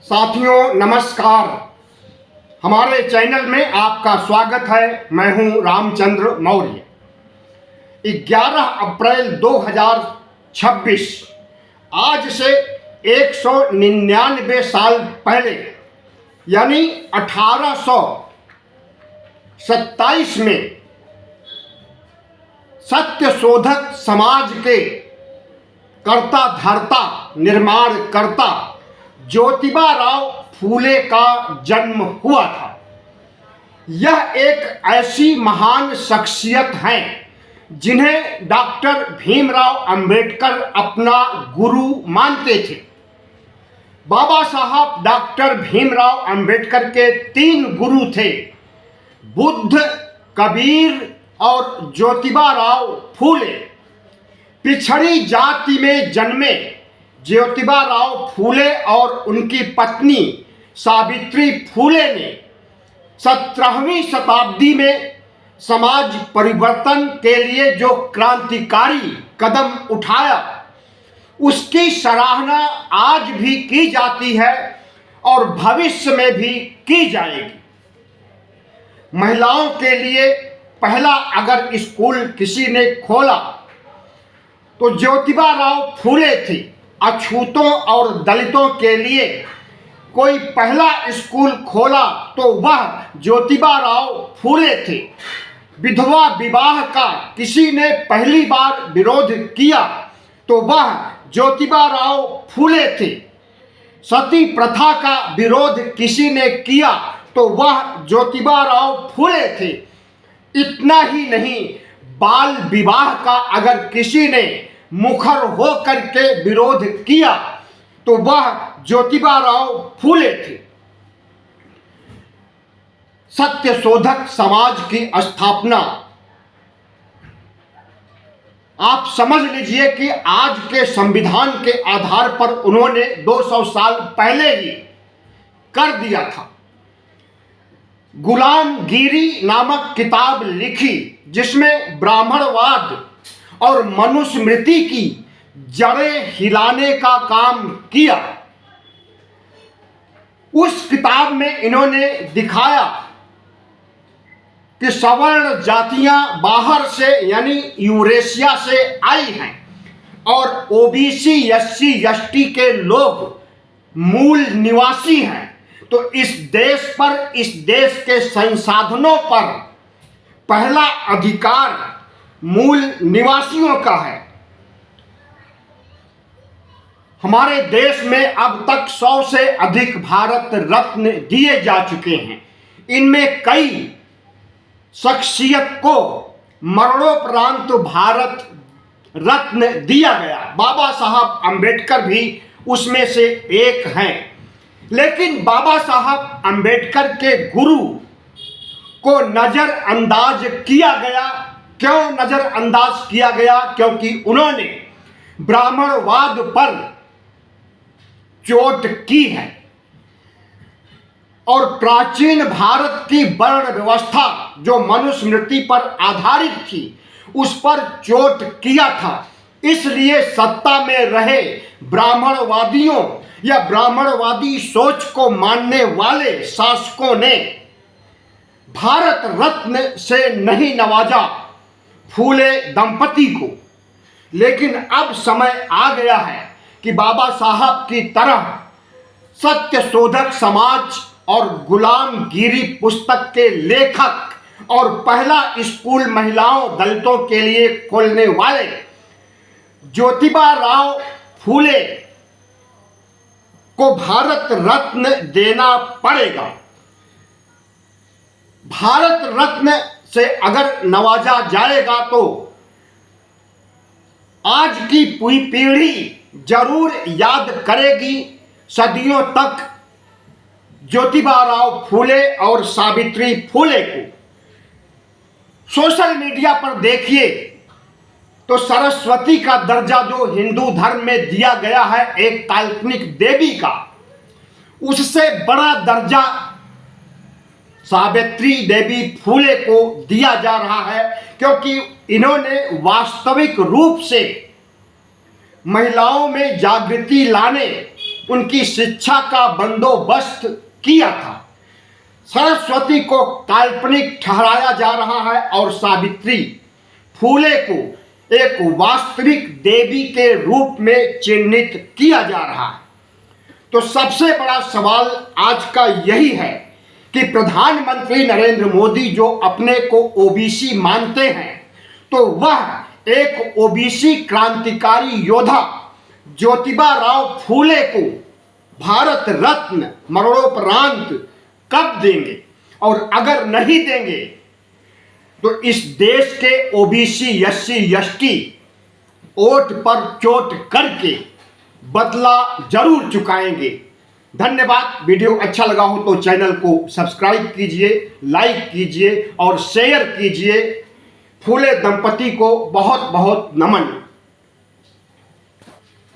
साथियों नमस्कार। हमारे चैनल में आपका स्वागत है। मैं हूं रामचंद्र मौर्य। 11 अप्रैल 2026 आज से 199 साल पहले यानी 1827 में सत्यशोधक समाज के कर्ता धर्ता निर्माण करता ज्योतिबा राव फूले का जन्म हुआ था। यह एक ऐसी महान शख्सियत हैं जिन्हें डॉक्टर भीमराव अंबेडकर अपना गुरु मानते थे। बाबा साहब डॉक्टर भीमराव अंबेडकर के 3 गुरु थे, बुद्ध, कबीर और ज्योतिबा राव फूले। पिछड़ी जाति में जन्मे ज्योतिबा राव फूले और उनकी पत्नी सावित्री फूले ने 17वीं शताब्दी में समाज परिवर्तन के लिए जो क्रांतिकारी कदम उठाया उसकी सराहना आज भी की जाती है और भविष्य में भी की जाएगी। महिलाओं के लिए पहला अगर स्कूल किसी ने खोला तो ज्योतिबा राव फूले थी। अछूतों और दलितों के लिए कोई पहला स्कूल खोला तो वह ज्योतिबा राव फूले थे। विधवा विवाह का किसी ने पहली बार विरोध किया तो वह ज्योतिबा राव फूले थे। सती प्रथा का विरोध किसी ने किया तो वह ज्योतिबा राव फूले थे। इतना ही नहीं, बाल विवाह का अगर किसी ने मुखर हो करके विरोध किया तो वह ज्योतिबा राव फूले थे। सत्यशोधक समाज की स्थापना आप समझ लीजिए कि आज के संविधान के आधार पर उन्होंने 200 साल पहले ही कर दिया था। गुलामगिरी नामक किताब लिखी जिसमें ब्राह्मणवाद और मनुस्मृति की जड़ें हिलाने का काम किया। उस किताब में इन्होंने दिखाया कि सवर्ण जातियां बाहर से यानी यूरेशिया से आई हैं और ओबीसी एससी एसटी के लोग मूल निवासी हैं। तो इस देश पर, इस देश के संसाधनों पर पहला अधिकार मूल निवासियों का है। हमारे देश में अब तक 100 से अधिक भारत रत्न दिए जा चुके हैं। इनमें कई शख्सियत को मरणोपरांत भारत रत्न दिया गया। बाबा साहब अंबेडकर भी उसमें से एक हैं। लेकिन बाबा साहब अंबेडकर के गुरु को नजरअंदाज किया गया। क्यों नजरअंदाज किया गया? क्योंकि उन्होंने ब्राह्मणवाद पर चोट की है और प्राचीन भारत की वर्ण व्यवस्था जो मनुस्मृति पर आधारित थी उस पर चोट किया था। इसलिए सत्ता में रहे ब्राह्मणवादियों या ब्राह्मणवादी सोच को मानने वाले शासकों ने भारत रत्न से नहीं नवाजा फूले दंपति को। लेकिन अब समय आ गया है कि बाबा साहब की तरह सत्यशोधक समाज और गुलामगिरी पुस्तक के लेखक और पहला स्कूल महिलाओं दलितों के लिए खोलने वाले ज्योतिबा राव फूले को भारत रत्न देना पड़ेगा। भारत रत्न से अगर नवाजा जाएगा तो आज की पूरी पीढ़ी जरूर याद करेगी सदियों तक ज्योतिबा राव फूले और सावित्री फूले को। सोशल मीडिया पर देखिए तो सरस्वती का दर्जा जो हिंदू धर्म में दिया गया है एक काल्पनिक देवी का, उससे बड़ा दर्जा सावित्री देवी फूले को दिया जा रहा है क्योंकि इन्होंने वास्तविक रूप से महिलाओं में जागृति लाने, उनकी शिक्षा का बंदोबस्त किया था। सरस्वती को काल्पनिक ठहराया जा रहा है और सावित्री फूले को एक वास्तविक देवी के रूप में चिन्हित किया जा रहा है। तो सबसे बड़ा सवाल आज का यही है कि प्रधानमंत्री नरेंद्र मोदी जो अपने को ओबीसी मानते हैं, तो वह एक ओबीसी क्रांतिकारी योद्धा ज्योतिबा राव फूले को भारत रत्न मरणोपरांत कब देंगे, और अगर नहीं देंगे तो इस देश के ओबीसी एससी एसटी वोट पर चोट करके बदला जरूर चुकाएंगे। धन्यवाद। वीडियो अच्छा लगा हो तो चैनल को सब्सक्राइब कीजिए, लाइक कीजिए और शेयर कीजिए। फूले दंपति को बहुत बहुत नमन।